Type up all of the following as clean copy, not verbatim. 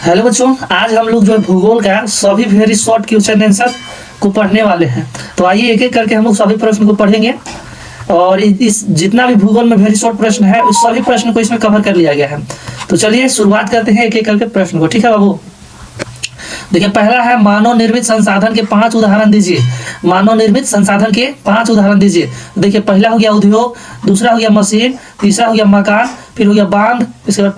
Hello बच्चों, आज हम लोग जो है भूगोल का सभी वेरी शॉर्ट क्वेश्चन आंसर को पढ़ने वाले हैं। तो आइए एक एक करके हम लोग सभी प्रश्न को पढ़ेंगे और इस जितना भी भूगोल में वेरी शॉर्ट प्रश्न है उस सभी प्रश्न को इसमें कवर कर लिया गया है। तो चलिए शुरुआत करते हैं एक एक करके प्रश्न को। ठीक है बाबू, देखिए पहला है मानव निर्मित संसाधन के 5 उदाहरण दीजिए। मानव निर्मित संसाधन के 5 उदाहरण दीजिए। देखिए पहला हो गया उद्योग, दूसरा हो गया मशीन, तीसरा हो गया मकान, फिर हो गया बांध, इसके बाद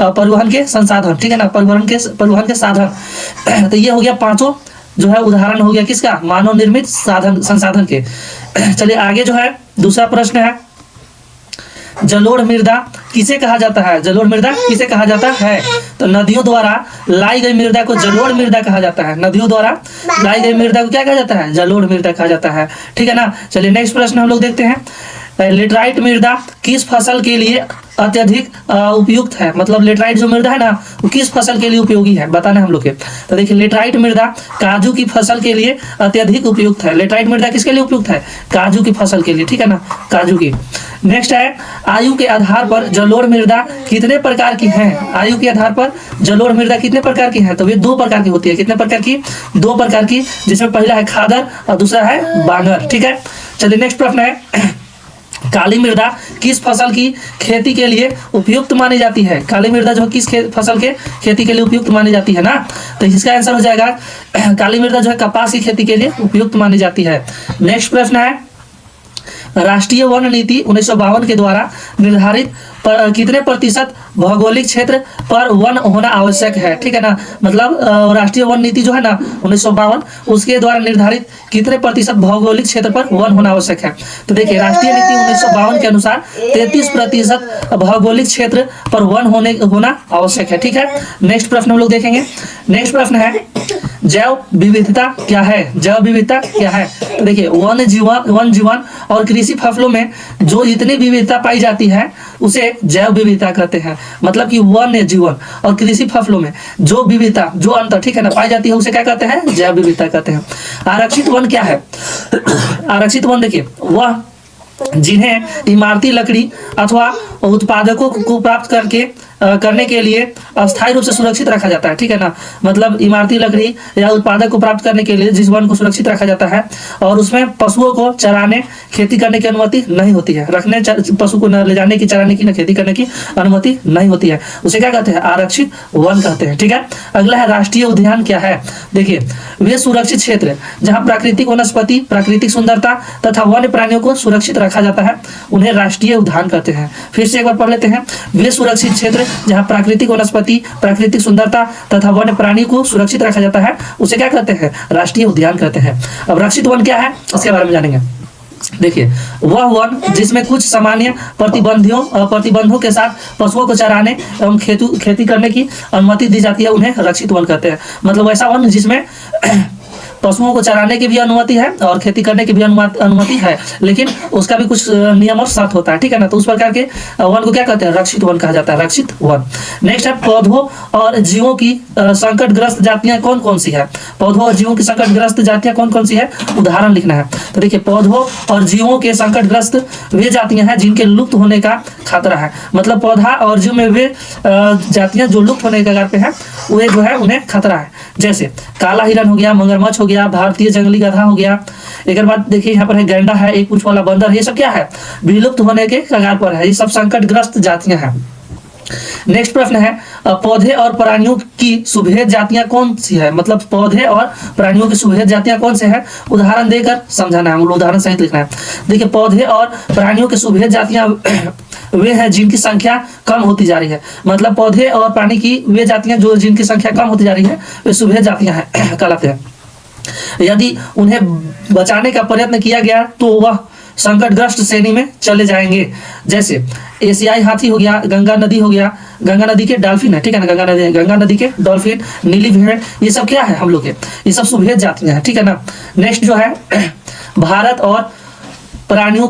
परिवहन के संसाधन। ठीक है ना, परिवहन के साधन। तो ये हो गया पांचों जो है उदाहरण हो गया किसका, मानव निर्मित संसाधन के। चलिए आगे जो है दूसरा प्रश्न है, जलोढ़ मृदा किसे कहा जाता है? जलोढ़ मृदा किसे कहा जाता है? तो नदियों द्वारा लाई गई मृदा को जलोढ़ मृदा कहा जाता है। नदियों द्वारा लाई गई मृदा को क्या कहा जाता है? जलोढ़ मृदा कहा जाता है। ठीक है ना। चलिए नेक्स्ट प्रश्न हम लोग देखते हैं, लेटराइट मृदा किस फसल के लिए अत्यधिक उपयुक्त है? मतलब लेटराइट जो मृदा है ना वो किस फसल के लिए उपयोगी है, बताना हम लोग के। तो देखिए लेटराइट मृदा काजू की फसल के लिए अत्यधिक उपयुक्त है। लेटराइट मृदा किसके लिए उपयुक्त है? काजू की फसल के लिए। ठीक है ना, काजू की। नेक्स्ट है, आयु के आधार पर जलोढ़ मृदा कितने प्रकार की है? आयु के आधार पर जलोढ़ मृदा कितने प्रकार की है? तो ये 2 प्रकार की होती है। कितने प्रकार की? 2 प्रकार की, जिसमें पहला है खादर और दूसरा है बांगर। ठीक है। चलिए नेक्स्ट प्रश्न है, काली मृदा किस फसल की खेती के लिए उपयुक्त मानी जाती है? काली मृदा जो किस फसल के खेती के लिए उपयुक्त मानी जाती है ना, तो इसका आंसर हो जाएगा काली मृदा जो है कपास की खेती के लिए उपयुक्त मानी जाती है। नेक्स्ट प्रश्न है, राष्ट्रीय वन नीति 1952 के द्वारा निर्धारित कितने प्रतिशत भौगोलिक क्षेत्र पर वन होना आवश्यक है? ठीक है ना, मतलब राष्ट्रीय वन नीति जो है ना 1952 उसके द्वारा निर्धारित कितने प्रतिशत भौगोलिक क्षेत्र पर वन होना आवश्यक है? तो देखिए राष्ट्रीय नीति 1952 के अनुसार 33% भौगोलिक क्षेत्र पर वन होना आवश्यक है। ठीक है। नेक्स्ट प्रश्न हम लोग देखेंगे। नेक्स्ट प्रश्न है, जैव विविधता क्या है? जैव विविधता क्या है? तो देखिए वन जीवन और कृषि फसलों में जो जितनी विविधता पाई जाती है उसे जैव विविधता कहते हैं। मतलब कि वन्य जीवन और कृषि फसलों में जो विविधता, जो अंतर, ठीक है ना, पाई जाती है उसे क्या कहते हैं? जैव विविधता कहते हैं। आरक्षित वन क्या है? आरक्षित वन देखिए वह जिन्हें इमारती लकड़ी अथवा उत्पादकों को प्राप्त करने के लिए अस्थायी रूप से सुरक्षित रखा जाता है। ठीक है ना, मतलब इमारती लकड़ी या उत्पादक को प्राप्त करने के लिए जिस वन को सुरक्षित रखा जाता है और उसमें पशुओं को चराने खेती करने की अनुमति नहीं होती है। रखने पशु को न ले जाने की, चराने की, न खेती करने की अनुमति नहीं होती है, उसे क्या कहते हैं? आरक्षित वन कहते हैं। ठीक है। अगला है राष्ट्रीय उद्यान क्या है? देखिए वे सुरक्षित क्षेत्र जहाँ प्राकृतिक वनस्पति, प्राकृतिक सुंदरता तथा वन्य प्राणियों को सुरक्षित रखा जाता है उन्हें राष्ट्रीय उद्यान कहते हैं। फिर से एक बार पढ़ लेते हैं, वे सुरक्षित क्षेत्र जहाँ प्राकृतिक वनस्पति, प्राकृतिक सुंदरता तथा वन्य प्राणी को सुरक्षित रखा जाता है उसे क्या कहते हैं? राष्ट्रीय उद्यान कहते हैं। अब रक्षित वन क्या है इसके बारे में जानेंगे। देखिए वह वन जिसमें कुछ सामान्य प्रतिबंधों के साथ पशुओं को चराने एवं खेती करने की अनुमति दी जाती है उन्हें रक्षित वन कहते हैं। मतलब ऐसा वन जिसमें पशुओं को चराने की भी अनुमति है और खेती करने की भी अनुमति है, लेकिन उसका भी कुछ नियम और शर्त होता है। ठीक है ना, तो उस प्रकार के वन को क्या कहते हैं? रक्षित वन कहा जाता है, रक्षित वन। नेक्स्ट है, पौधों और जीवों की संकटग्रस्त जातियां कौन कौन सी है? पौधों और जीवों की संकटग्रस्त जातियां कौन कौन सी है? उदाहरण लिखना है। तो देखिए पौधों और जीवों के संकटग्रस्त वे जातियां हैं जिनके लुप्त होने का खतरा है। मतलब पौधा और जीव में वे जातियां जो लुप्त होने के कगार पे है वे जो है उन्हें खतरा है। जैसे काला हिरन हो गया, मगरमच्छ हो गया, भारतीय जंगली गधा हो गया। एक बात देखिए यहाँ पर है गैंडा है, एक पूंछ वाला बंदर, ये सब क्या है? विलुप्त होने के कगार पर है। ये सब संकटग्रस्त जातियां हैं। नेक्स्ट प्रश्न है, पौधे और प्राणियों की सुभेद जातियां कौन सी है? मतलब पौधे और प्राणियों की सुभेद जातियां कौन से हैं? उदाहरण देकर समझाना है, उदाहरण सहित लिखना है। देखिए पौधे और प्राणियों की सुभेद जातियां वे हैं जिनकी संख्या कम होती जा रही है। मतलब पौधे और प्राणी की वे जातियां जो जिनकी संख्या कम होती जा रही है वे सुभेद जातियां हैं कहलाते हैं। यदि उन्हें बचाने का प्रयत्न किया गया तो वह संकटग्रस्त श्रेणी में चले जाएंगे। जैसे एशियाई हाथी हो गया, गंगा नदी हो गया, गंगा नदी के डॉल्फिन है। ठीक है ना, गंगा नदी के डॉल्फिन, नीली भेड़, ये सब क्या है हम लोग के? ये सब सुभेद जातियां हैं। ठीक है ना। नेक्स्ट जो है भारत और प्राणियों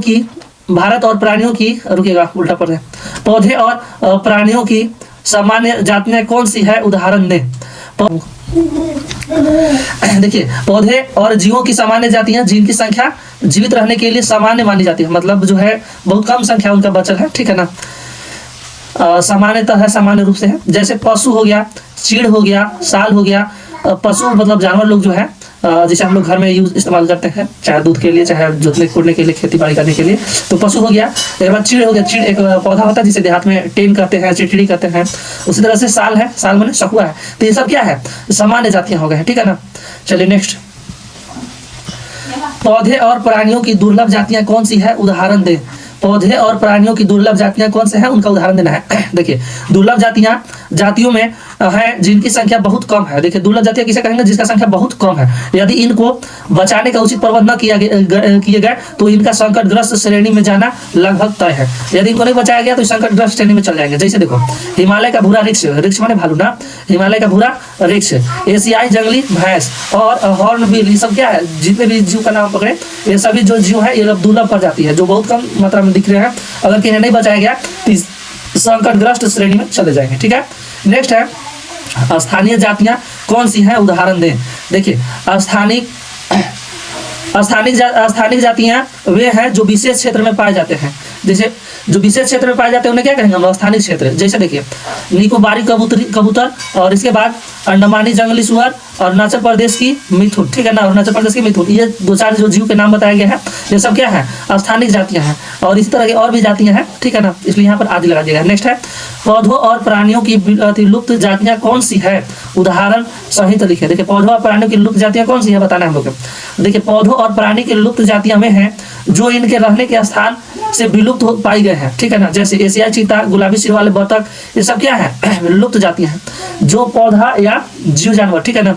की रुकेगा उल्टा पड़ रहा है, पौधे और प्राणियों की सामान्य जातियां कौन सी है? उदाहरण दें। देखिए पौधे और जीवों की सामान्य जातियां जिनकी संख्या जीवित रहने के लिए सामान्य मानी जाती है। मतलब जो है बहुत कम संख्या उनका बचल है। ठीक है ना। सामान्यतः है, सामान्य रूप से है। जैसे पशु हो गया, चीड़ हो गया, साल हो गया। पशु मतलब जानवर लोग जो है जैसे हम लोग घर में यूज इस्तेमाल करते हैं, चाहे दूध के लिए, चाहे जोतने कोड़ने के लिए, खेती बाड़ी करने के लिए, तो पशु हो गया। एक बार चीड़ हो गया, चीड़ एक पौधा होता है जिसे देहात में टेन करते हैं, चिड़चिड़ी करते हैं। उसी तरह से साल है, साल माने सखुआ है। तो ये सब क्या है, सामान्य जातियां हो गए, ठीक है ना। चलिए नेक्स्ट, पौधे और प्राणियों की दुर्लभ जातियां कौन सी है, उदाहरण दें। पौधे और प्राणियों की दुर्लभ जातियां कौन से हैं, उनका उदाहरण देना है। देखिए दुर्लभ जातियों में है जिनकी संख्या बहुत कम है। देखिए दुर्लभ जातियां किसे कहेंगे, जिसका संख्या बहुत कम है। यदि इनको बचाने का उचित प्रबंध न किए गए तो इनका संकटग्रस्त श्रेणी में जाना लगभग तय है। यदि इनको नहीं बचाया गया तो संकटग्रस्त श्रेणी में चल जाएंगे। जैसे देखो हिमालय का भूरा वृक्ष, वृक्ष माने भालू ना, हिमालय का भूरा वृक्ष, एशियाई जंगली भैंस और हॉर्नबिल, ये सब क्या है, जितने भी जीव का नाम पकड़े, ये सभी जो जीव है ये दुर्लभ प्रजाति है, जो बहुत कम मात्रा में दिख रहे हैं। अगर इन्हें नहीं बचाया गया तो संकटग्रस्त श्रेणी में चले जाएंगे, ठीक है। नेक्स्ट है स्थानीय जातियां कौन सी हैं, उदाहरण दें। देखिए स्थानिक जातियां वे हैं जो विशेष क्षेत्र में पाए जाते हैं। जैसे जो विशेष क्षेत्र में पाए जाते हैं उन्हें क्या कहेंगे हम, स्थानिक क्षेत्र। जैसे देखिए निकोबारी कबूतर, और इसके बाद अंडमानी जंगली सुअर, और अरुणाचल प्रदेश की मिथुन, ठीक है ना, अरुणाचल प्रदेश की मिथुन। ये दो चार जो जीव के नाम बताए गए हैं ये सब क्या है, स्थानिक जातियां हैं। और इस तरह की और भी जातियां हैं, ठीक है ना, इसलिए यहाँ पर आदि लगा दिया गया। नेक्स्ट है पौधों और प्राणियों की लुप्त जातियां कौन सी है, उदाहरण सहित लिखे। देखिए पौधों और प्राणियों की लुप्त जातियां कौन सी है बताना है हम लोग। देखिए पौधों और प्राणी की लुप्त जातियां में है जो इनके रहने के स्थान से विलुप्त हो पाई गए हैं, ठीक है ना। जैसे एशियाई चीता, गुलाबी सिर वाले बतख, ये सब क्या है, लुप्त जातियां हैं। जो पौधा या जीव जानवर, ठीक है ना,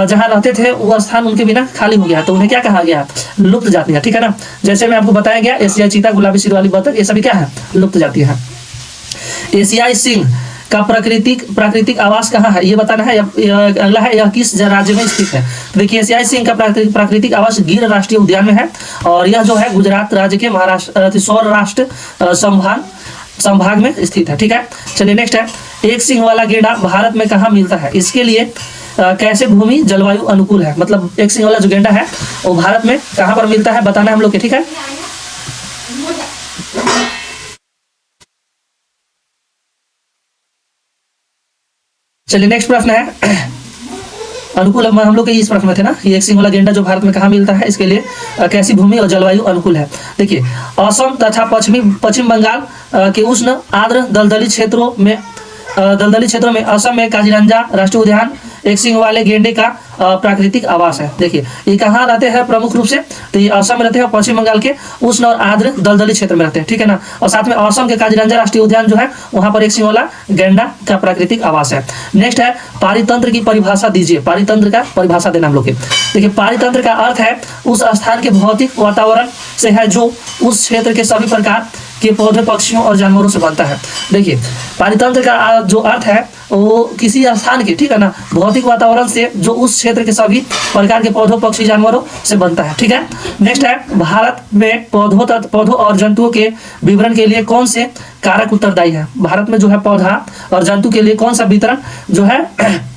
जहाँ रहते थे वो स्थान उनके बिना खाली हो गया तो उन्हें क्या कहा गया, लुप्त जातियां, ठीक है ना। जैसे मैं आपको बताया गया एशियाई चीता, गुलाबी सिर वाली बतख, ये सभी क्या है, लुप्त जातियां हैं। एशियाई सिंह का प्राकृतिक आवास कहाँ है, ये बताना है। अगला है यह किस राज्य में स्थित है। देखिए एशियाई सिंह का प्राकृतिक आवास गिर राष्ट्रीय उद्यान में है, और यह जो है गुजरात राज्य के सौराष्ट्र संभाग में स्थित है, ठीक है। चलिए नेक्स्ट है एक सिंह वाला गेंडा भारत में कहाँ मिलता है, इसके लिए कैसे भूमि जलवायु अनुकूल है। मतलब एक सिंह वाला जो गेंडा है वो भारत में कहाँ पर मिलता है बताना है हम लोग के, ठीक है। चलिए नेक्स्ट प्रश्न है अनुकूल, हम लोग के इस प्रश्न में थे ना, ये एक सिंह वाला गेंडा जो भारत में कहाँ मिलता है, इसके लिए कैसी भूमि और जलवायु अनुकूल है। देखिए असम तथा पश्चिम बंगाल के उष्ण आर्द्र दलदली क्षेत्रों में असम में काजीरंगा राष्ट्रीय उद्यान एक सिंह वाले गेंडे का प्राकृतिक आवास है। देखिए ये कहाँ रहते हैं प्रमुख रूप से, तो ये असम में रहते हैं, पश्चिम बंगाल के उष्ण और आर्द्र दलदली क्षेत्र में रहते हैं, ठीक है ना। और साथ में असम के काजीरंगा राष्ट्रीय उद्यान जो है वहां पर एक सिंह वाला गेंडा का प्राकृतिक आवास है। नेक्स्ट है पारितंत्र की परिभाषा दीजिए, पारितंत्र का परिभाषा देना हम लोग के। देखिए पारितंत्र का अर्थ है उस स्थान के भौतिक वातावरण से है जो उस क्षेत्र के सभी प्रकार के पौधे, पक्षियों और जानवरों से बनता है। देखिए पारितंत्र का जो अर्थ है वो किसी स्थान के, ठीक है ना, भौतिक वातावरण से जो उस क्षेत्र के सभी प्रकार के पौधों, पक्षी, जानवरों से बनता है, ठीक है। नेक्स्ट है भारत में पौधों और जंतुओं के विवरण के लिए कौन से कारक उत्तरदायी है। भारत में जो है पौधा और जंतु के लिए कौन सा वितरण जो है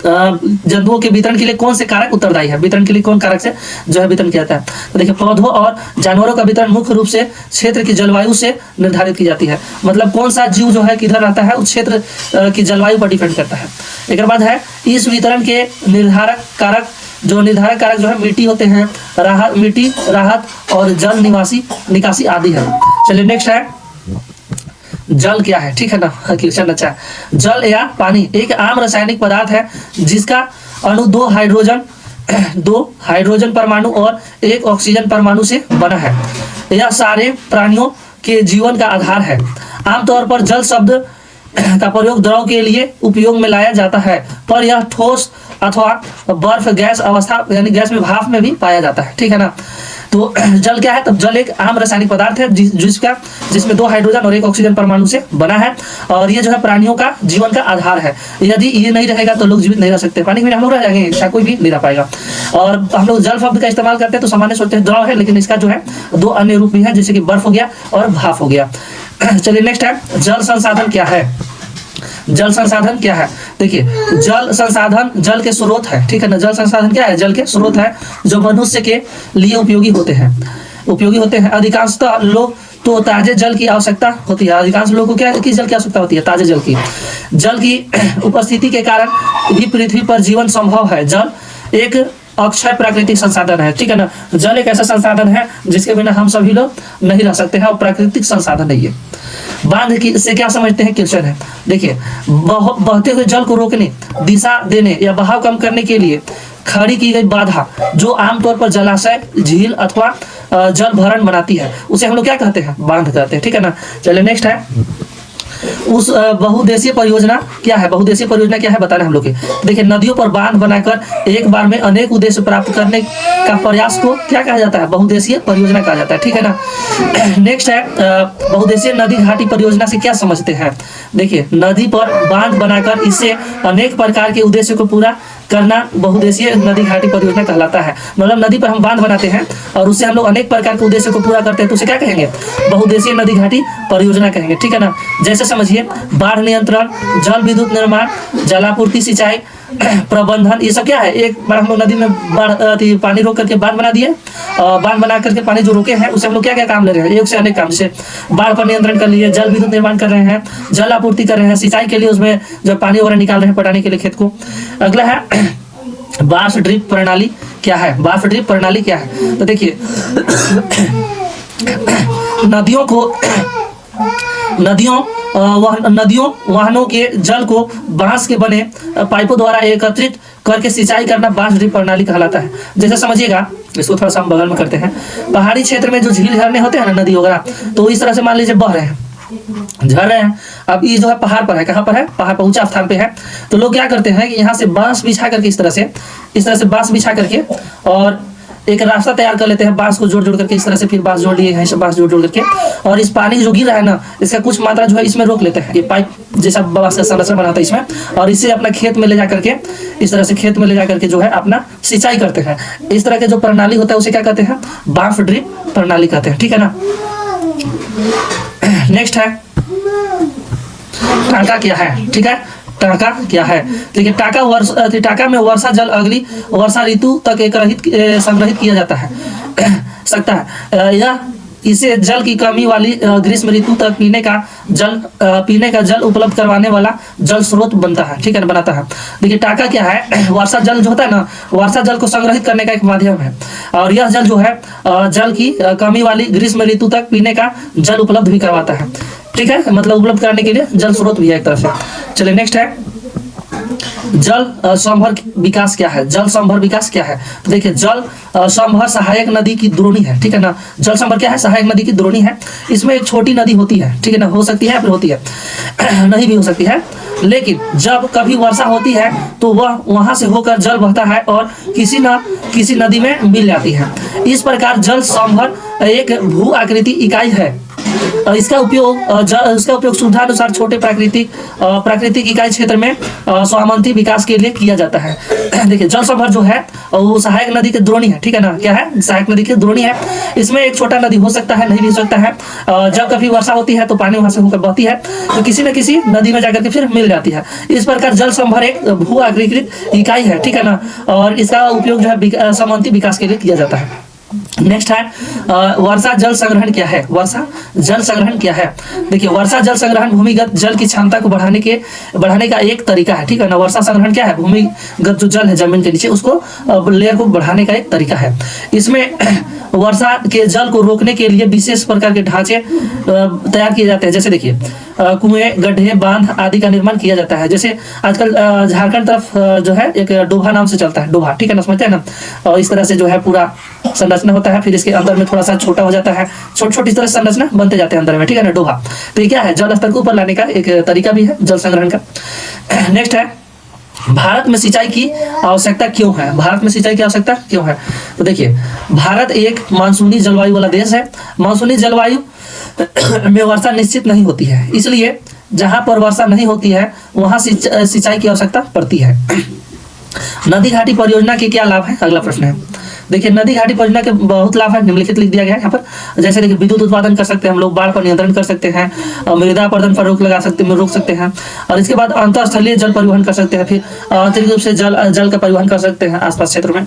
जंतुओं के वितरण के लिए कौन से कारक उत्तरदायी है, वितरण के लिए कौन कारक से जो है वितरण किया जाता है। तो देखिए पौधों और जानवरों का वितरण मुख्य रूप से क्षेत्र की जलवायु से निर्धारित की जाती है। मतलब कौन सा जीव जो है किधर रहता है उस क्षेत्र की जलवायु पर डिपेंड करता है। एक बाद है इस वितरण के निर्धारक कारक जो है मिट्टी होते हैं, मिट्टी, राहत और जल निकासी आदि है। चलिए नेक्स्ट है जल क्या है, ठीक है ना, क्वेश्चन अच्छा है। जल या पानी एक आम रासायनिक पदार्थ है जिसका अणु दो हाइड्रोजन परमाणु और एक ऑक्सीजन परमाणु से बना है। यह सारे प्राणियों के जीवन का आधार है। आमतौर पर जल शब्द का प्रयोग द्रव के लिए उपयोग में लाया जाता है, पर यह ठोस अथवा बर्फ गैस अवस्था यानी गैस में, भाप में भी पाया जाता है, ठीक है ना। तो जल क्या है, तब जल एक आम रासायनिक पदार्थ है जिसमें दो हाइड्रोजन और एक ऑक्सीजन परमाणु से बना है, और ये जो है प्राणियों का जीवन का आधार है। यदि ये नहीं रहेगा तो लोग जीवित नहीं रह सकते, पानी में हम लोग रह जाएंगे, चाहे कोई भी नहीं रह पाएगा। और हम लोग जल शब्द का इस्तेमाल करते हैं तो सामान्य सोचते हैं द्रव है, लेकिन इसका जो है दो अन्य रूप भी है, जैसे कि बर्फ हो गया और भाप हो गया। चलिए नेक्स्ट है जल संसाधन क्या है। जल संसाधन क्या है, देखिए जल संसाधन जल के स्रोत है, ठीक है ना। जल संसाधन क्या है, जल के स्रोत है जो मनुष्य के लिए उपयोगी होते हैं। अधिकांशतः लोग तो ताजे जल की आवश्यकता होती है। अधिकांश लोगों को क्या किस जल की आवश्यकता होती है? ताजे जल की। जल की उपस्थिति के कारण ही पृथ्वी पर जीवन संभव है। जल एक अक्षय प्राकृतिक संसाधन है, ठीक है ना। जल एक ऐसा संसाधन है जिसके बिना हम सभी लोग नहीं रह सकते हैं और प्राकृतिक संसाधन है ये। बांध की से क्या समझते हैं? क्वेश्चन है। देखिए, बहते हुए जल को रोकने, दिशा देने या बहाव कम करने के लिए खड़ी की गई बाधा, जो आमतौर पर जलाशय, झील अथवा जल भरण बनाती है, उसे हम लोग क्या कहते हैं? बांध कहते हैं, ठीक है ना। चलिए नेक्स्ट है, उस बहुउद्देशीय परियोजना क्या है? बहुउद्देशीय परियोजना क्या है बताना हम लोग के। देखिए, नदियों पर बांध बनाकर एक बार में अनेक उद्देश्य प्राप्त करने का प्रयास को क्या कहा जाता है? बहुउद्देशीय परियोजना कहा जाता है, ठीक है ना। नेक्स्ट है, बहुउद्देशीय नदी घाटी परियोजना से क्या समझते हैं? देखिए, नदी पर बांध बनाकर इससे अनेक प्रकार के उद्देश्य को पूरा करना बहुउद्देशीय नदी घाटी परियोजना कहलाता है। मतलब नदी पर हम बांध बनाते हैं और उससे हम लोग अनेक प्रकार के उद्देश्य को पूरा करते हैं, तो उसे क्या कहेंगे? बहुउद्देशीय नदी घाटी परियोजना कहेंगे, ठीक है ना। जैसे समझिए, बाढ़ नियंत्रण, जल विद्युत निर्माण, जलापूर्ति, सिंचाई प्रबंधन, ये सब क्या है? एक बार हम लोग नदी में पानी रोक करके बांध बना दिए, बांध बना करके पानी जो रोके हैं उससे हम लोग क्या क्या काम ले रहे हैं? एक से अनेक काम, जैसे बाढ़ पर नियंत्रण कर लिए, जल विद्युत निर्माण कर रहे हैं, जल आपूर्ति कर रहे हैं, सिंचाई के लिए उसमें जो पानी वगैरह निकाल रहे हैं पटाने के लिए खेत को। अगला है बार्फ ड्रिप प्रणाली क्या है? बार्फ ड्रिप प्रणाली क्या है? तो देखिए, नदियों वाहनों के जल को बांस के बने पाइपों द्वारा एकत्रित करके सिंचाई करना बांस ड्रिप प्रणाली कहलाता है। जैसे समझिएगा, इसको थोड़ा सा हम बगल में करते हैं। पहाड़ी क्षेत्र में जो झील झरने होते हैं ना, नदी वगैरह, तो इस तरह से मान लीजिए बह रहे हैं, झर रहे हैं। अब ये जो है पहाड़ पर है, कहाँ पर है? पहाड़ पर, ऊंचा स्थान पे है। तो लोग क्या करते हैं कि यहाँ से बांस बिछा करके इस तरह से बांस बिछा करके और एक रास्ता तैयार कर लेते हैं, बांस को जोड़ जोड़ करके इस तरह से, फिर बांस जोड़ लिए हैं, बांस जोड़ जोड़ करके, और इस पानी जो गिर रहा है ना, इसका कुछ मात्रा जो है इसमें रोक लेते हैं। ये पाइप जैसा बांस का संरचना बनाता है इसमें, और इससे अपना खेत में ले जा करके, इस तरह से खेत में ले जा करके जो है अपना सिंचाई करते हैं। इस तरह के जो प्रणाली होता है उसे क्या कहते हैं? बार्फ ड्रिप प्रणाली कहते हैं, ठीक है ना। नेक्स्ट है, टाँका क्या है? ठीक है, टाँका क्या है? देखिए, टाँका में वर्षा जल अगली वर्षा ऋतु तक संग्रहित किया जाता है सकता है। यह इसे जल की कमी वाली ग्रीष्म ऋतु तक पीने का जल उपलब्ध करवाने वाला जल स्रोत बनता है, ठीक है, बनाता है। देखिए, टाँका क्या है? वर्षा जल जो होता है ना, वर्षा जल को संग्रहित करने का एक माध्यम है, और यह जल जो है जल की कमी वाली ग्रीष्म ऋतु तक पीने का जल उपलब्ध भी करवाता है, ठीक है, मतलब उपलब्ध कराने के लिए जल स्रोत भी है एक तरह से। चलिए नेक्स्ट है, जल संभर विकास क्या है? जल संभर विकास क्या है? तो देखिए, जल संभर सहायक नदी की द्रोणी है, ठीक है ना। जल संभर क्या है? सहायक नदी की द्रोणी है। इसमें एक छोटी नदी होती है, ठीक है ना, हो सकती है, फिर होती है, नहीं भी हो सकती है, लेकिन जब कभी वर्षा होती है तो वह वहां से होकर जल बहता है और किसी नदी में मिल जाती है। इस प्रकार जल संभर एक भू आकृति इकाई है। इसका उपयोग सुविधानुसार छोटे प्राकृतिक इकाई क्षेत्र में स्वामंती विकास के लिए किया जाता है। देखिए, जल संभर जो है वो सहायक नदी की द्रोणी है, ठीक है ना। क्या है? सहायक नदी की द्रोणी है। इसमें एक छोटा नदी हो सकता है, नहीं भी हो सकता है। जब कभी वर्षा होती है तो पानी वहां से होकर बहती है, तो किसी न किसी नदी में जाकर के फिर मिल जाती है। इस प्रकार जल संभर एक भू आकृतिक इकाई है, ठीक है ना, और इसका उपयोग जो है स्वामंती विकास के लिए किया जाता है। नेक्स्ट है, वर्षा जल संग्रहण क्या है? वर्षा जल संग्रहण क्या है? देखिए, वर्षा जल संग्रहण भूमिगत जल की क्षमता को बढ़ाने का एक तरीका है, ठीक है ना। वर्षा संग्रहण क्या है? भूमिगत जो जल है जमीन के नीचे, उसको लेयर को बढ़ाने का एक तरीका है। इसमें वर्षा के जल को रोकने के लिए विशेष प्रकार के ढांचे तैयार किए जाते हैं। जैसे देखिए, कुएं, गड्ढे, बांध आदि का निर्माण किया जाता है। जैसे आजकल झारखंड तरफ जो है एक डोभा नाम से चलता है, डोभा, ठीक है ना, समझते हैं ना। और इस तरह से जो है पूरा संरचना होता है, फिर इसके अंदर में थोड़ा सा छोटा हो जाता है, छोटी तरह संरचना बनते जाते हैं अंदर में, ठीक है ना, डोभा। तो ये क्या है? जल स्तर को ऊपर लाने का एक तरीका भी है जल संग्रहण का। नेक्स्ट है, भारत में सिंचाई की आवश्यकता क्यों है? भारत में सिंचाई की आवश्यकता क्यों है? तो देखिए, भारत एक मानसूनी जलवायु वाला देश है। मानसूनी जलवायु में वर्षा निश्चित नहीं होती है, इसलिए जहां पर वर्षा नहीं होती है वहां सिंचाई की आवश्यकता पड़ती है। नदी घाटी परियोजना के क्या लाभ है? अगला प्रश्न है। देखिए, नदी घाटी परियोजना के बहुत लाभ है, निम्नलिखित लिख दिया गया है यहाँ पर। जैसे देखिए, विद्युत उत्पादन कर सकते हैं हम लोग, बाढ़ पर नियंत्रण कर सकते हैं, मृदा अपरदन पर रोक सकते हैं, और इसके बाद अंतरस्थलीय जल परिवहन कर सकते हैं, फिर आंतरिक रूप से जल का परिवहन कर सकते हैं आसपास क्षेत्र में।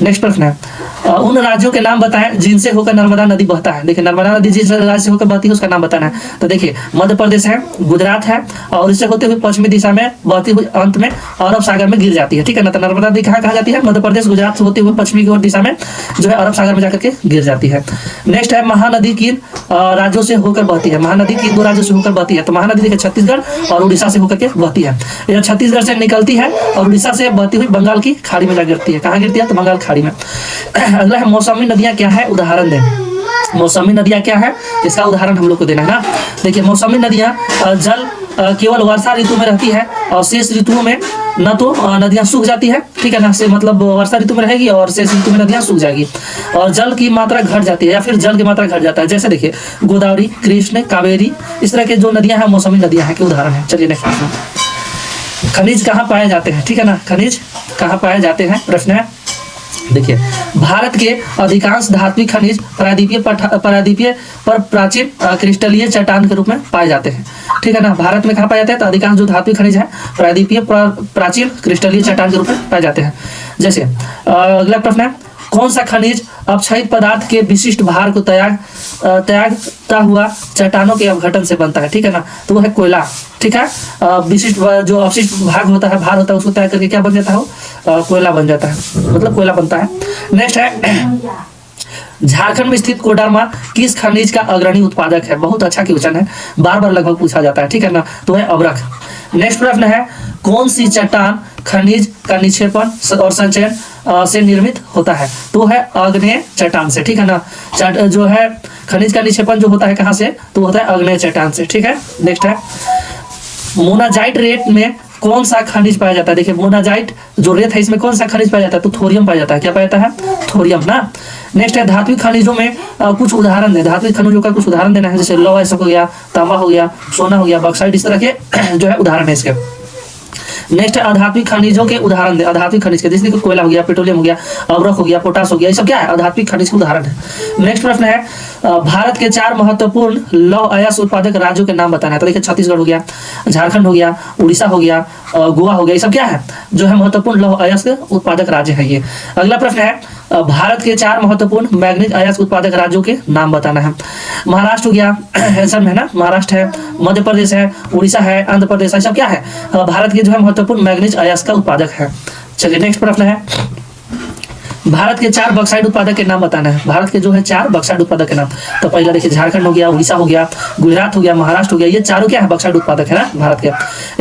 नेक्स्ट प्रश्न है उन राज्यों के नाम बताएं जिनसे होकर नर्मदा नदी बहता है। देखिए नर्मदा नदी जिस राज्य से होकर बहती है उसका नाम बताना है। तो देखिए मध्य प्रदेश है, गुजरात है, और इससे होते हुए पश्चिमी दिशा में बहती हुई अंत में अरब सागर में गिर जाती है। ठीक है ना। तो नर्मदा नदी कहाँ जाती है? मध्य प्रदेश गुजरात से होते हुए पश्चिमी की ओर दिशा में जो है अरब सागर में जाकर के गिर जाती है। नेक्स्ट है महानदी किन राज्यों से होकर बहती है? महानदी किन दो राज्यों से होकर बहती है? तो महानदी देखिए छत्तीसगढ़ और उड़ीसा से होकर के बहती है। यह छत्तीसगढ़ से निकलती है और उड़ीसा से बहती हुई बंगाल की खाड़ी में जा गिरती है। कहाँ गिरती है? तो बंगाल खाड़ी में। अगला है मौसमी नदियां क्या है? उदाहरण दें। मौसमी नदियां क्या है इसका उदाहरण हम लोग को देना है ना। देखिए मौसमी नदियां जल केवल वर्षा ऋतु में रहती है और शेष ऋतुओं में न तो नदियां सूख जाती है, ठीक है ना, से मतलब वर्षा ऋतु में रहेगी और शेष ऋतु में नदियां सूख जाएगी और जल की मात्रा घट जाती है या फिर जल की मात्रा घट जाता है। जैसे देखिए गोदावरी, कृष्ण, कावेरी, इस तरह के जो नदियां हैं मौसमी नदियां हैं के उदाहरण है। चलिए नेक्स्ट प्रश्न, खनिज कहाँ पाए जाते हैं? ठीक है ना, खनिज कहाँ पाए जाते हैं? प्रश्न है देखिए भारत के अधिकांश धात्विक खनिज प्रायद्वीपीय पर प्राचीन क्रिस्टलीय चट्टान के रूप में पाए जाते हैं। ठीक है ना। भारत में कहाँ पाए जाते हैं? तो अधिकांश जो धात्विक खनिज है प्रायद्वीपीय प्राचीन क्रिस्टलीय चट्टान के रूप में पाए जाते हैं। जैसे अगला प्रश्न है कौन सा खनिज अपक्षयित पदार्थ के विशिष्ट भार को त्यागता हुआ चट्टानों के अपघटन से बनता है? ठीक है ना। तो वो है कोयला। ठीक है। विशिष्ट जो अवशिष्ट भाग होता है, भार होता है, उसको त्याग करके क्या बन जाता है? कोयला बन जाता है, मतलब कोयला बनता है। नेक्स्ट है झारखंड में स्थित कोडरमा किस खनिज का अग्रणी उत्पादक है? बहुत अच्छा क्वेश्चन है, बार बार लगभग पूछा जाता है। ठीक है ना। तो है अभ्रक। नेक्स्ट प्रश्न है कौन सी चट्टान खनिज का निक्षेपण और संचयन से निर्मित होता है? तो है आग्नेय चट्टान से। ठीक है ना। जो है खनिज का निक्षेपण जो होता है कहाँ से? तो होता है आग्नेय चट्टान से। ठीक है। नेक्स्ट है मोनाजाइट रेत में कौन सा खनिज पाया जाता है? देखिए मोनाजाइट जो रेत है इसमें कौन सा खनिज पाया जाता है? तो थोरियम पाया जाता है। क्या पाया जाता है? थोरियम ना। नेक्स्ट है धात्विक खनिजों में कुछ उदाहरण दें। धात्विक खनिजों का कुछ उदाहरण देना है, जैसे लौह हो गया, तांबा हो गया, सोना हो गया, बॉक्साइट, इस तरह के जो है उदाहरण है इसके। नेक्स्ट है आधात्मिक खनिजों के उदाहरण दे। आधात्मिक खनिज के जैसे कोयला हो गया, पेट्रोलियम हो गया, अवरक हो गया, पोटास हो गया, ये सब क्या है? आधात्मिक खनिज के उदाहरण है। नेक्स्ट प्रश्न है भारत के 4 महत्वपूर्ण लौह अयस्क उत्पादक राज्यों के नाम बताना है। तो देखिए छत्तीसगढ़ हो गया, झारखंड हो गया, उड़ीसा हो गया, गोवा हो गया, ये सब क्या है? जो है महत्वपूर्ण लौह अयस्क उत्पादक राज्य है ये। अगला प्रश्न है भारत के 4 महत्वपूर्ण मैग्नीज अयस्क उत्पादक राज्यों के नाम बताना है। महाराष्ट्र हो गया, ऐसा है ना, महाराष्ट्र है, मध्य प्रदेश है, उड़ीसा है, आंध्र प्रदेश है, सब क्या है? भारत के जो है महत्वपूर्ण मैग्नीज अयस्क का उत्पादक है। चलिए नेक्स्ट प्रश्न है भारत के 4 बॉक्साइट उत्पादक के नाम बताना है। भारत के जो है 4 बॉक्साइट उत्पादक के नाम। तो पहला देखिए झारखंड हो गया, उड़ीसा हो गया, गुजरात हो गया, महाराष्ट्र हो गया, ये चारों क्या है? बॉक्साइट उत्पादक है ना भारत के।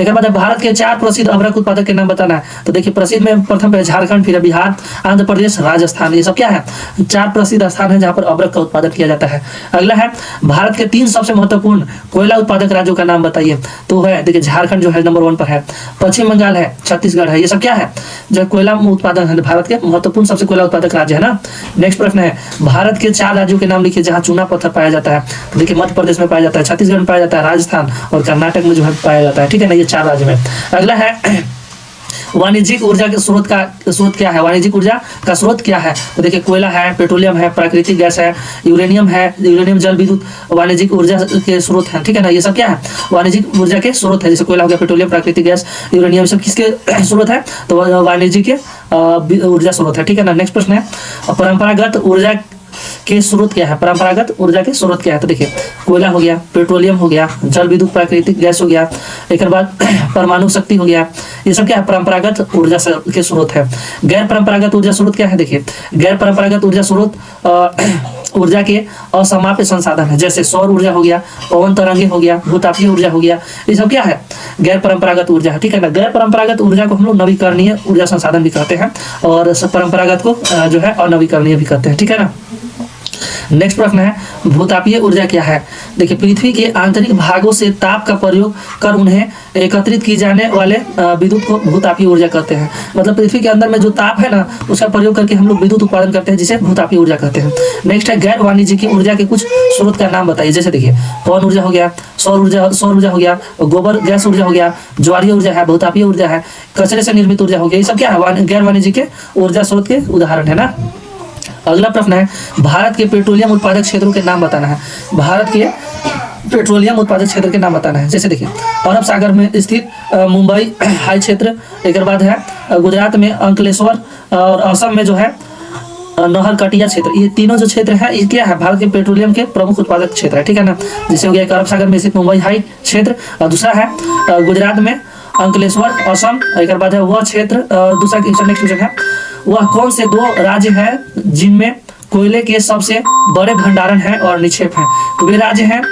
एक बात है भारत के 4 प्रसिद्ध अभ्रक उत्पादक के नाम बताना है। तो देखिए प्रसिद्ध में प्रथम पे झारखंड, फिर बिहार, आंध्र प्रदेश, राजस्थान, ये सब क्या है? 4 प्रसिद्ध स्थान है जहाँ पर अभ्रक का उत्पादन किया जाता है। अगला है भारत के 3 सबसे महत्वपूर्ण कोयला उत्पादक राज्यों का नाम बताइए। तो है देखिए झारखंड जो है नंबर 1 पर है, पश्चिम बंगाल है, छत्तीसगढ़ है, ये सब क्या है? जो कोयला उत्पादन है, भारत के महत्वपूर्ण सबसे कोयला उत्पादक राज्य है ना। नेक्स्ट प्रश्न है भारत के 4 राज्यों के नाम लिखिए जहां चूना पत्थर पाया जाता है। तो देखिए मध्य प्रदेश में पाया जाता है, छत्तीसगढ़ में पाया जाता है, राजस्थान और कर्नाटक में जो है पाया जाता है। ठीक है ना, ये 4 राज्य में। अगला है वाणिज्यिक ऊर्जा के स्रोत क्या है? वाणिज्यिक ऊर्जा का स्रोत क्या है? तो देखिए कोयला है, पेट्रोलियम है, प्राकृतिक गैस है, यूरेनियम है, यूरेनियम जल विद्युत वाणिज्यिक ऊर्जा के स्रोत है। ठीक है ना, ये सब क्या है? वाणिज्यिक ऊर्जा के स्रोत है। जैसे कोयला हो गया, पेट्रोलियम, प्राकृतिक गैस, यूरेनियम, सब किसके स्रोत है? तो वाणिज्यिक ऊर्जा स्रोत है। ठीक है ना। नेक्स्ट प्रश्न है परंपरागत ऊर्जा के स्रोत क्या है? परंपरागत ऊर्जा के स्रोत क्या है? तो देखिए कोयला हो गया, पेट्रोलियम हो गया, जल विद्युत प्राकृतिक गैस हो गया, एक बाद परमाणु शक्ति हो गया, ये सब क्या है? परंपरागत ऊर्जा के स्रोत है। गैर परंपरागत ऊर्जा स्रोत क्या है? देखिए गैर परंपरागत ऊर्जा स्रोत ऊर्जा के असमाप्य संसाधन है, जैसे सौर ऊर्जा हो गया, पवन तरंगे हो गया, भूतापीय ऊर्जा हो गया, ये सब क्या है? गैर परंपरागत ऊर्जा है। ठीक है ना। गैर परंपरागत ऊर्जा को हम लोग नवीकरणीय ऊर्जा संसाधन भी कहते हैं और परंपरागत को जो है अनवीकरणीय भी कहते हैं। ठीक है ना। नेक्स्ट प्रश्न है भूतापीय ऊर्जा क्या है? देखिए पृथ्वी के आंतरिक भागों से ताप का प्रयोग कर उन्हें एकत्रित की जाने वाले विद्युत को भूतापीय ऊर्जा कहते हैं। मतलब पृथ्वी के अंदर में जो ताप है ना, उसका प्रयोग करके हम लोग विद्युत उत्पादन करते हैं, जिसे भूतापीय ऊर्जा कहते हैं। नेक्स्ट है गैर वाणिज्यिक ऊर्जा के कुछ स्रोत का नाम बताइए। जैसे देखिए पवन ऊर्जा हो गया, सौर ऊर्जा हो गया, गोबर गैस ऊर्जा हो गया, ज्वारीय ऊर्जा है, भूतापीय ऊर्जा है, कचरे से निर्मित ऊर्जा हो गया, ये सब क्या है? गैर वाणिज्यिक ऊर्जा स्रोत के उदाहरण है ना। अगला प्रश्न है भारत के पेट्रोलियम उत्पादक क्षेत्रों के नाम बताना है। भारत के पेट्रोलियम उत्पादक क्षेत्र के नाम बताना है। जैसे देखिए अरब सागर में स्थित मुंबई हाई क्षेत्र, एक बाद है गुजरात में अंकलेश्वर और असम में जो है नहर कटिया क्षेत्र, ये तीनों जो क्षेत्र है ये क्या है, भारत के पेट्रोलियम के प्रमुख उत्पादक क्षेत्र है, ठीक है ना। जैसे हो गया एक अरब सागर में स्थित मुंबई हाई क्षेत्र, और दूसरा है गुजरात में अंकलेश्वर असम, एक बाद है वह क्षेत्र। दूसरा नेक्स्ट क्वेश्चन है, वह कौन से दो राज्य है जिनमें कोयले के सबसे बड़े भंडारण है और निक्षेप है। तो वे राज्य हैं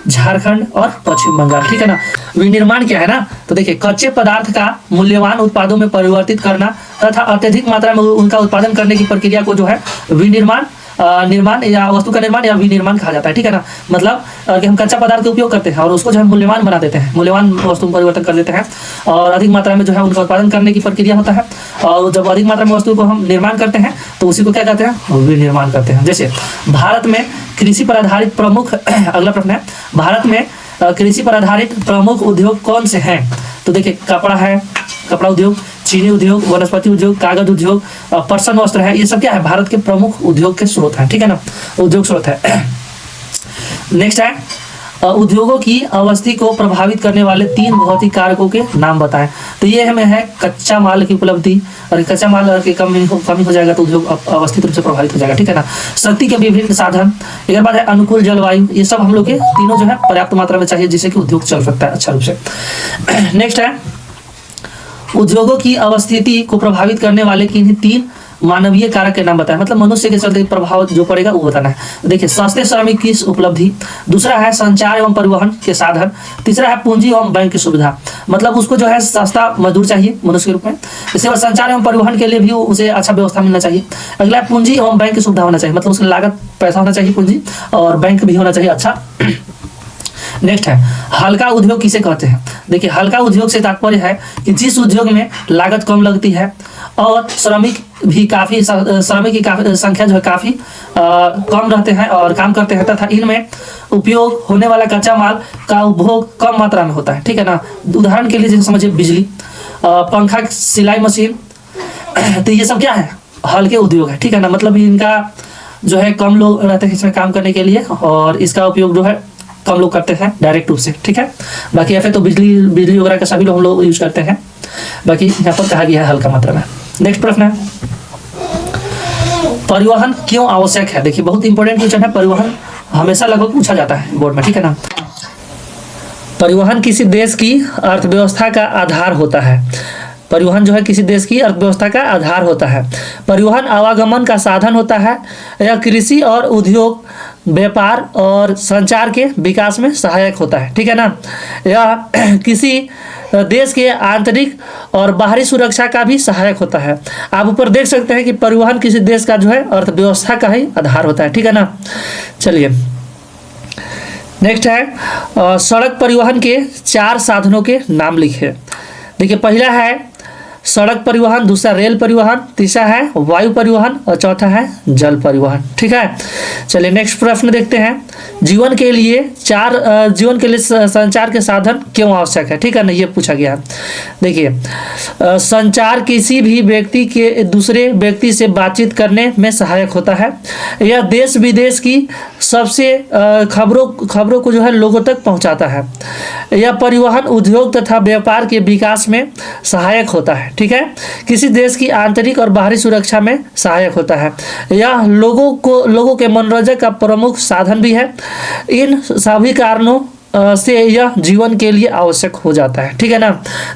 झारखंड और पश्चिम बंगाल, ठीक है ना। विनिर्माण क्या है ना, तो देखिए कच्चे पदार्थ का मूल्यवान उत्पादों में परिवर्तित करना तथा अत्यधिक मात्रा में उनका उत्पादन करने की प्रक्रिया को जो है विनिर्माण निर्माण या वस्तु का निर्माण या विनिर्माण कहा जाता है, ठीक है ना। मतलब कि हम कच्चा पदार्थ का उपयोग करते हैं और उसको जो है मूल्यवान बना देते हैं, मूल्यवान वस्तु में परिवर्तन कर देते हैं और अधिक मात्रा में जो है उनका उत्पादन करने की प्रक्रिया होता है। और जब अधिक मात्रा में वस्तु को हम निर्माण करते हैं तो उसी को क्या कहते हैं, विनिर्माण करते हैं। जैसे भारत में कृषि पर आधारित प्रमुख अगला प्रश्न है, भारत में कृषि पर आधारित प्रमुख उद्योग कौन से हैं। तो देखिए कपड़ा है, कपड़ा उद्योग, चीनी उद्योग, वनस्पति उद्योग, कागज उद्योग, पर्सन वस्त्र है, ये सब क्या है, भारत के प्रमुख उद्योग के स्रोत हैं, ठीक है ना, उद्योग स्रोत है। नेक्स्ट है उद्योगों की अवस्थी को प्रभावित करने वाले 3 भौतिक कारकों के नाम बताएं। तो ये हमें है कच्चा माल की उपलब्धि, और कच्चा माल की कमी हो जाएगा तो उद्योग अवस्थित रूप से प्रभावित हो जाएगा, ठीक है ना। शक्ति के विभिन्न साधन, एक बात है अनुकूल जलवायु, ये सब हम लोग के तीनों जो है पर्याप्त मात्रा में चाहिए जिससे कि उद्योग चल सकता है अच्छा रूप से। नेक्स्ट है उद्योगों की अवस्थिति को प्रभावित करने वाले किन्हीं 3 मानवीय कारक के नाम बताएं। मतलब मनुष्य के चलते प्रभाव जो पड़ेगा वो बताना है। देखिए सस्ते श्रमिक की उपलब्धि, दूसरा है संचार एवं परिवहन के साधन, तीसरा है पूंजी एवं बैंक की सुविधा। मतलब उसको जो है सस्ता मजदूर चाहिए मनुष्य के रूप में, इसके बाद संचार एवं परिवहन के लिए भी उसे अच्छा व्यवस्था मिलना चाहिए। अगला है पूंजी एवं बैंक की सुविधा होना चाहिए, मतलब उसकी लागत पैसा होना चाहिए पूंजी, और बैंक भी होना चाहिए अच्छा। नेक्स्ट है हल्का उद्योग किसे कहते हैं। देखिए हल्का उद्योग से तात्पर्य है कि जिस उद्योग में लागत कम लगती है और श्रमिक की संख्या जो है काफी कम रहते हैं और काम करते हैं, तथा इनमें उपयोग होने वाला कच्चा माल का उपभोग कम मात्रा में होता है, ठीक है ना। उदाहरण के लिए जैसे समझिए बिजली, पंखा, सिलाई मशीन, तो ये सब क्या है, हल्के उद्योग है, ठीक है ना। मतलब इनका जो है कम लोग रहते हैं इसमें काम करने के लिए और इसका उपयोग जो है कम लोग करते हैं डायरेक्ट रूप से, ठीक है। बाकी ऐसे तो बिजली वगैरह का सभी लोग हम लोग यूज करते हैं, बाकी यहाँ पर कहा गया है हल्का मात्रा में। नेक्स्ट प्रश्न है परिवहन क्यों आवश्यक है। देखिए बहुत इंपॉर्टेंट क्वेश्चन है, परिवहन हमेशा लगभग पूछा जाता है बोर्ड में, ठीक है ना। परिवहन किसी देश की अर्थव्यवस्था का आधार होता है। परिवहन जो है किसी देश की अर्थव्यवस्था का आधार होता है। परिवहन आवागमन का साधन होता है। यह कृषि और उद्योग, व्यापार और संचार के विकास में सहायक होता है, ठीक है ना। यह किसी देश के आंतरिक और बाहरी सुरक्षा का भी सहायक होता है। आप ऊपर देख सकते हैं कि परिवहन किसी देश का जो है अर्थव्यवस्था का ही आधार होता है, ठीक है ना। चलिए नेक्स्ट है सड़क परिवहन के 4 साधनों के नाम लिखे। देखिए पहला है सड़क परिवहन, दूसरा रेल परिवहन, तीसरा है वायु परिवहन और चौथा है जल परिवहन, ठीक है। चलिए नेक्स्ट प्रश्न देखते हैं जीवन के लिए संचार के साधन क्यों आवश्यक है, ठीक है ना, ये पूछा गया है। देखिए संचार किसी भी व्यक्ति के दूसरे व्यक्ति से बातचीत करने में सहायक होता है। यह देश विदेश की सबसे खबरों को जो है लोगों तक पहुंचाता है। यह परिवहन उद्योग तथा व्यापार के विकास में सहायक होता है, ठीक है। किसी देश की आंतरिक और बाहरी सुरक्षा में सहायक होता है। यह लोगों के मनोरंजन का प्रमुख साधन भी है। इन सभी कारणों से यह जीवन के लिए आवश्यक हो जाता है, ठीक है ना।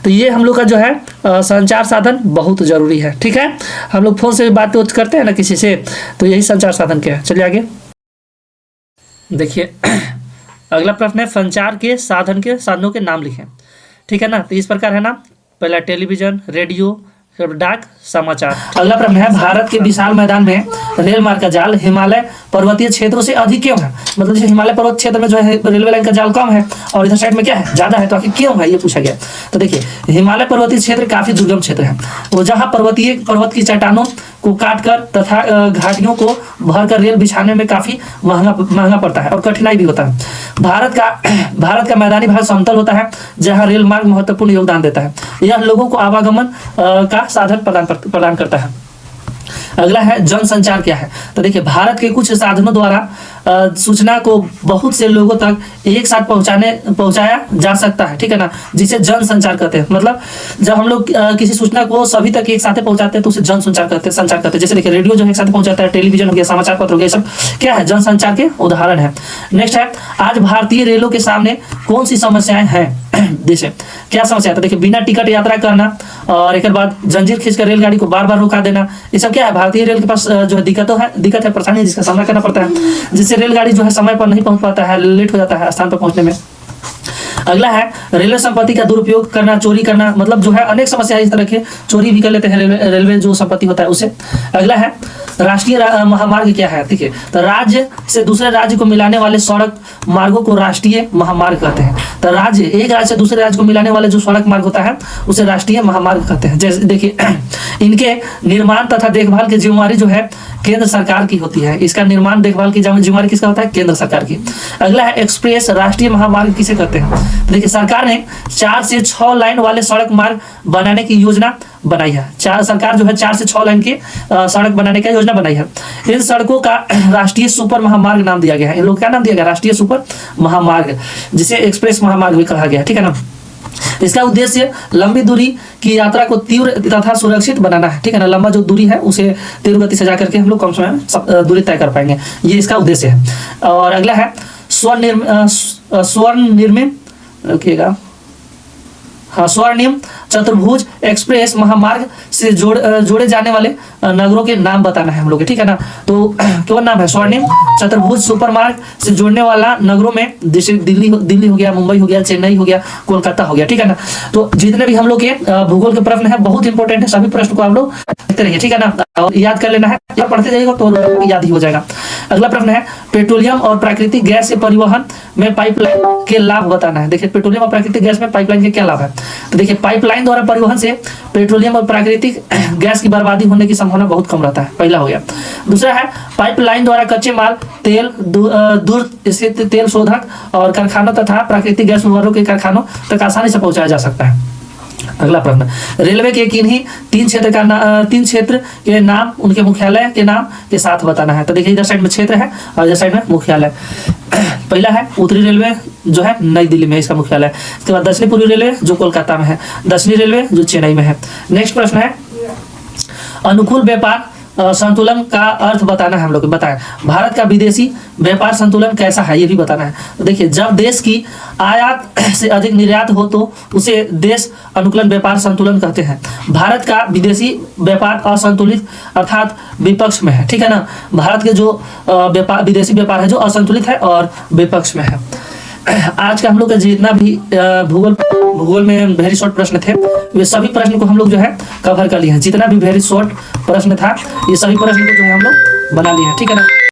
तो ये हम लोग का जो है संचार साधन बहुत जरूरी है, ठीक है। हम लोग फोन से बात करते हैं ना किसी से, तो यही संचार साधन क्या है। चलिए आगे देखिए अगला प्रश्न है संचार के साधनों के नाम लिखें, ठीक है ना। तो इस प्रकार है ना, पहला टेलीविजन, रेडियो, डाक, समाचार। अगला प्रश्न है भारत के विशाल मैदान में रेल मार्ग का जाल हिमालय पर्वतीय क्षेत्रों से अधिक क्यों है। मतलब जैसे हिमालय पर्वत क्षेत्र में जो है रेलवे लाइन का जाल कम है और इधर साइड में क्या है ज्यादा है, तो आखिर क्यों है ये पूछा गया। तो देखिए हिमालय पर्वतीय क्षेत्र काफी दुर्गम क्षेत्र है, वो जहाँ पर्वत की चट्टानों को काटकर तथा घाटियों को भरकर रेल बिछाने में काफी महंगा पड़ता है और कठिनाई भी होता है। भारत का मैदानी भाग समतल होता है जहाँ रेल मार्ग महत्वपूर्ण योगदान देता है। यह लोगों को आवागमन का साधन प्रदान करता है। अगला है जनसंचार क्या है। तो देखिए भारत के कुछ साधनों द्वारा सूचना को बहुत से लोगों तक एक साथ पहुंचाया जा सकता है, ठीक है ना, जिसे जनसंचार कहते हैं। मतलब जब हम लोग किसी सूचना को सभी तक एक साथ पहुंचाते हैं तो उसे जनसंचार कहते हैं, संचार करते हैं। जैसे देखिए रेडियो जो है एक साथ पहुंचाता है, टेलीविजन हो गया, समाचार पत्र हो गया, सब क्या है, जनसंचार के उदाहरण है। नेक्स्ट है, आज भारतीय रेलों के सामने कौन सी समस्याएं हैं। जैसे क्या समस्या है, तो देखिए बिना टिकट यात्रा करना, और एक बाद जंजीर खींचकर रेलगाड़ी को बार बार रोका देना, ये सब क्या है, भारतीय रेल के पास जो है दिक्कत है, परेशानी है जिसका सामना करना पड़ता है, जिससे रेलगाड़ी जो है समय पर नहीं पहुंच पाता है, लेट हो जाता है स्थान पर पहुंचने में। अगला है रेलवे संपत्ति का दुरुपयोग करना, चोरी करना, मतलब जो है अनेक समस्या इस तरह के, चोरी भी कर लेते हैं रेलवे जो संपत्ति होता है उसे। अगला है राष्ट्रीय महामार्ग क्या है। ठीक है, तो राज्य से दूसरे राज्य को मिलाने वाले सड़क मार्गों को राष्ट्रीय महामार्ग कहते हैं। तो राज्य, एक राज्य से दूसरे राज्य को मिलाने वाले जो सड़क मार्ग होता है उसे राष्ट्रीय महामार्ग कहते हैं। जैसे देखिए इनके निर्माण तथा देखभाल की जिम्मेवारी जो है केंद्र सरकार की होती है। इसका निर्माण देखभाल की जिम्मेवारी किसका होता है, केंद्र सरकार की। अगला है एक्सप्रेस राष्ट्रीय महामार्ग किसे कहते हैं। देखिए सरकार ने 4 से 6 लाइन वाले सड़क मार्ग बनाने की योजना बनाई है। सरकार जो है 4 से 6 लाइन की सड़क बनाने की योजना बनाई है। इन सड़कों का राष्ट्रीय सुपर महामार्ग नाम दिया गया है। इन लोग क्या नाम दिया गया, राष्ट्रीय सुपर महामार्ग, जिसे एक्सप्रेस महामार्ग भी कहा गया है, ठीक है ना। इसका उद्देश्य लंबी दूरी की यात्रा को तीव्र तथा सुरक्षित बनाना है, ठीक है ना। लंबा जो दूरी है उसे तीव्र गति से जाकर के हम लोग कम समय में दूरी तय कर पाएंगे, ये इसका उद्देश्य है। और अगला है स्वर्णिम रखिएगा, हाँ, स्वर्णिम चतुर्भुज एक्सप्रेस महामार्ग से जोड़े जाने वाले नगरों के नाम बताना है हम लोग, ठीक है ना। तो क्या नाम है, स्वर्णिम चतुर्भुज सुपर मार्ग से जोड़ने वाला नगरों में जैसे दिल्ली हो गया, मुंबई हो गया, चेन्नई हो गया, कोलकाता हो गया, ठीक है ना। तो जितने भी हम लोग के भूगोल के प्रश्न है बहुत इंपॉर्टेंट है, सभी प्रश्न को आप लोग देखते रहिए, ठीक है ना, और याद कर लेना है, या पढ़ते जाइएगा तो याद ही हो जाएगा। अगला प्रश्न है पेट्रोलियम और प्राकृतिक गैस के परिवहन में पाइपलाइन के लाभ बताना है। देखिए पेट्रोलियम और प्राकृतिक गैस में पाइपलाइन के क्या लाभ है। तो देखिए पाइपलाइन द्वारा परिवहन से पेट्रोलियम और प्राकृतिक गैस की बर्बादी होने की संभावना बहुत कम रहता है, पहला हो गया। दूसरा है पाइपलाइन द्वारा कच्चे माल, तेल, दूर स्थित तेल शोधक और कारखानों तथा प्राकृतिक गैस उद्योगों के कारखानों तक आसानी से पहुंचाया जा सकता है। अगला प्रश्न, रेलवे के किन्हीं 3 क्षेत्र के नाम उनके मुख्यालय के नाम के साथ बताना है। तो देखिए इधर साइड में क्षेत्र है और इधर साइड में मुख्यालय। पहला है उत्तरी रेलवे जो है नई दिल्ली में इसका मुख्यालय। इसके बाद दक्षिणी पूर्वी रेलवे जो कोलकाता में है, दक्षिणी रेलवे जो चेन्नई में है। नेक्स्ट प्रश्न है अनुकूल व्यापार संतुलन का अर्थ बताना है हम लोग, बताएं भारत का विदेशी व्यापार संतुलन कैसा है, ये भी बताना है। तो देखिए जब देश की आयात से अधिक निर्यात हो तो उसे देश अनुकूलन व्यापार संतुलन कहते हैं। भारत का विदेशी व्यापार असंतुलित अर्थात विपक्ष में है, ठीक है ना। भारत के जो विदेशी व्यापार है जो असंतुलित है और विपक्ष में है। आज का हम लोग का जितना भी भूगोल में वेरी शॉर्ट प्रश्न थे वे सभी प्रश्न को हम लोग जो है कवर कर लिए हैं। जितना भी वेरी शॉर्ट प्रश्न था ये सभी प्रश्न को जो है हम लोग बना लिए हैं, ठीक है ना।